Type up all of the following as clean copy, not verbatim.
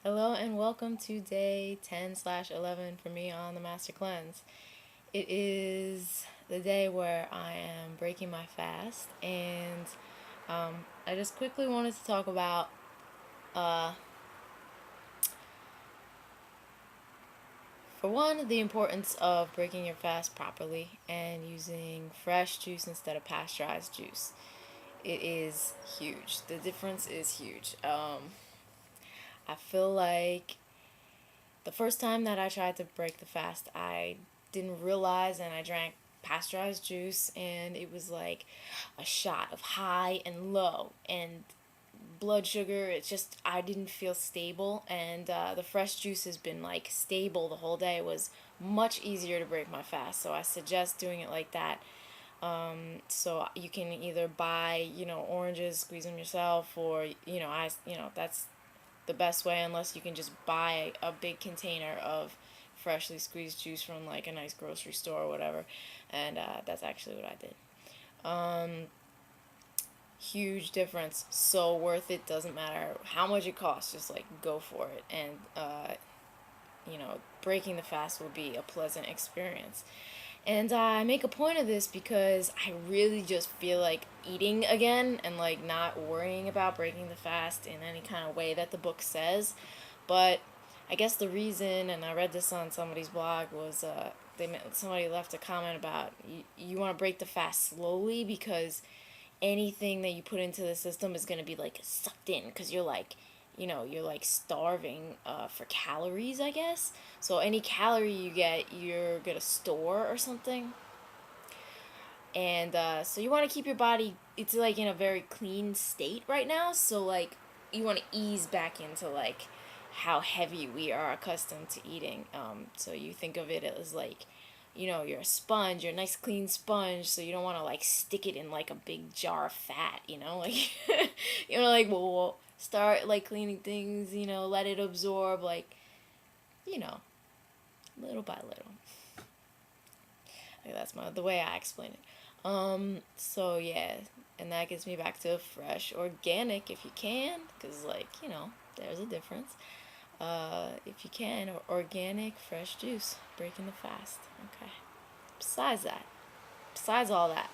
Hello and welcome to day 10/11 for me on the Master Cleanse. It is the day where I am breaking my fast, and I just quickly wanted to talk about, uh, for one, the importance of breaking your fast properly and using fresh juice instead of pasteurized juice. It is huge. The difference is huge. I feel like the first time that I tried to break the fast, I didn't realize, and I drank pasteurized juice, and it was like a shot of high and low and blood sugar. It's just, I didn't feel stable, and the fresh juice has been like stable the whole day. It was much easier to break my fast, so I suggest doing it like that. So you can either buy, oranges, squeeze them yourself, or that's the best way, unless you can just buy a big container of freshly squeezed juice from like a nice grocery store or whatever. And that's actually what I did. Huge difference, so worth it. Doesn't matter how much it costs, just like go for it. And breaking the fast will be a pleasant experience. And I make a point of this because I really just feel like eating again and like not worrying about breaking the fast in any kind of way that the book says. But I guess the reason, and I read this on somebody's blog, was somebody left a comment about you want to break the fast slowly because anything that you put into the system is going to be like sucked in because you're like starving for calories, I guess. So any calorie you get, you're going to store or something. And so you want to keep your body, it's like in a very clean state right now. So like you want to ease back into like how heavy we are accustomed to eating. So you think of it as like, you're a sponge, you're a nice clean sponge, so you don't want to like stick it in like a big jar of fat, like like, well, start like cleaning things, let it absorb, like, you know, little by little. Like, that's the way I explain it. So yeah, and that gets me back to fresh, organic if you can, because like, there's a difference. If you can, or organic, fresh juice, breaking the fast. Okay. Besides that, besides all that,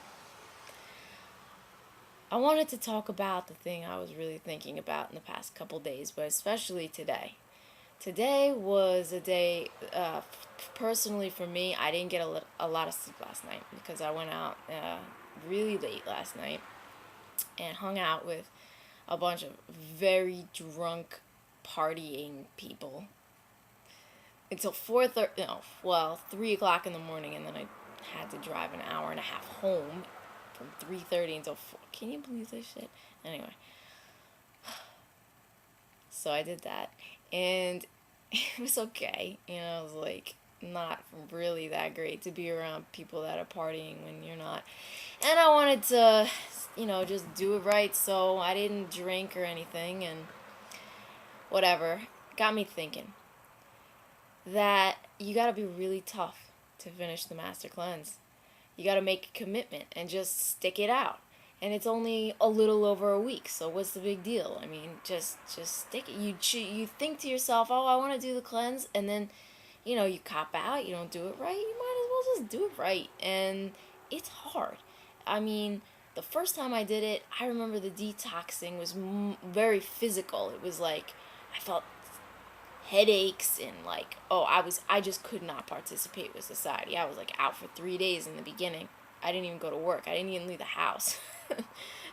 I wanted to talk about the thing I was really thinking about in the past couple days, but especially today. Today was a day, personally for me, I didn't get a lot of sleep last night because I went out really late last night and hung out with a bunch of very drunk, partying people until 4:30. No, well, 3 o'clock in the morning, and then I had to drive an hour and a half home from 3:30 until 4. Can you believe this shit? Anyway, so I did that, and it was okay. It was like not really that great to be around people that are partying when you're not. And I wanted to, just do it right, so I didn't drink or anything, and whatever. Got me thinking that you gotta be really tough to finish the Master Cleanse. You gotta make a commitment and just stick it out. And it's only a little over a week, so what's the big deal? I mean, just stick it. You think to yourself, oh, I want to do the cleanse, and then, you cop out. You don't do it right. You might as well just do it right. And it's hard. I mean, the first time I did it, I remember the detoxing was very physical. It was like I felt headaches and like, oh, I just could not participate with society. I was like out for 3 days in the beginning. I didn't even go to work. I didn't even leave the house.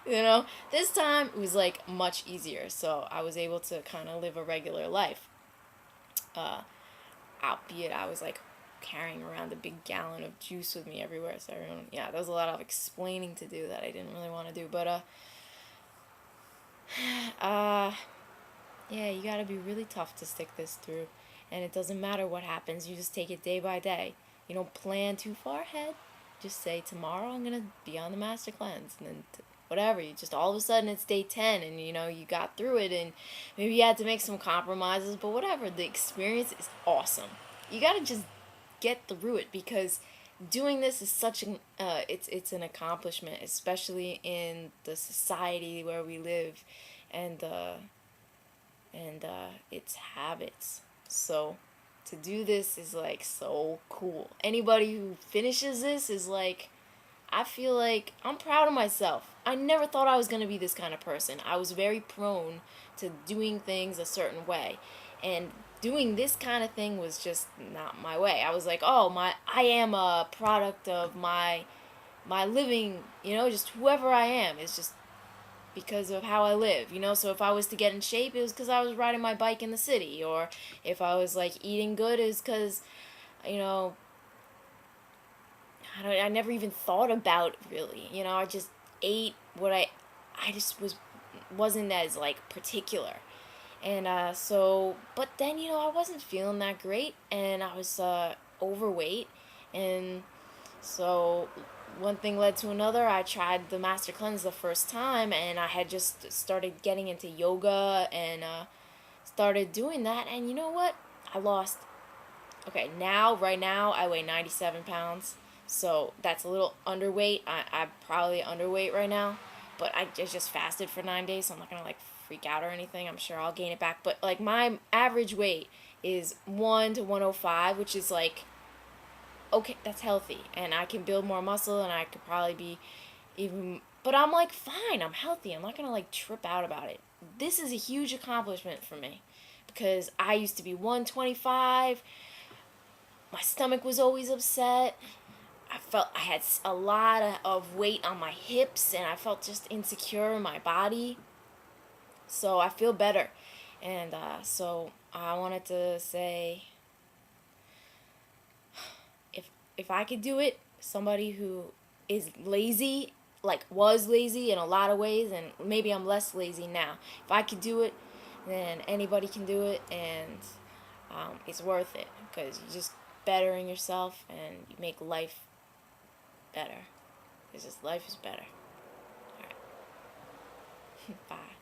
This time it was like much easier, so I was able to kind of live a regular life. uh Albeit I was like carrying around a big gallon of juice with me everywhere, so everyone, yeah, there was a lot of explaining to do that I didn't really want to do. But uh yeah, you got to be really tough to stick this through. And it doesn't matter what happens, you just take it day by day. You don't plan too far ahead. Just say, tomorrow I'm going to be on the Master Cleanse. And then whatever, you just all of a sudden it's day 10 and you got through it, and maybe you had to make some compromises, but whatever. The experience is awesome. You got to just get through it because doing this is such an it's an accomplishment, especially in the society where we live. And it's habits. So to do this is like so cool. Anybody who finishes this is like, I feel like I'm proud of myself. I never thought I was going to be this kind of person. I was very prone to doing things a certain way. And doing this kind of thing was just not my way. I was like, "Oh, I am a product of my living, just whoever I am is just because of how I live. So if I was to get in shape, it was because I was riding my bike in the city, or if I was like eating good, is because, you know, I never even thought about really. I just ate what I just wasn't as like particular. And but then I wasn't feeling that great, and I was overweight, and so one thing led to another. I tried the Master Cleanse the first time, and I had just started getting into yoga and started doing that. And you know what? I lost. Okay, right now, I weigh 97 pounds. So that's a little underweight. I'm probably underweight right now. But I just fasted for 9 days, so I'm not going to like freak out or anything. I'm sure I'll gain it back. But like my average weight is 1 to 105, which is like okay, that's healthy, and I can build more muscle, and I could probably be even, but I'm like, fine, I'm healthy, I'm not gonna like trip out about it. This is a huge accomplishment for me, because I used to be 125, my stomach was always upset, I felt I had a lot of weight on my hips, and I felt just insecure in my body, so I feel better, and so I wanted to say, if I could do it, somebody who is lazy, like was lazy in a lot of ways, and maybe I'm less lazy now. If I could do it, then anybody can do it, and it's worth it because you're just bettering yourself and you make life better. It's just life is better. All right. Bye.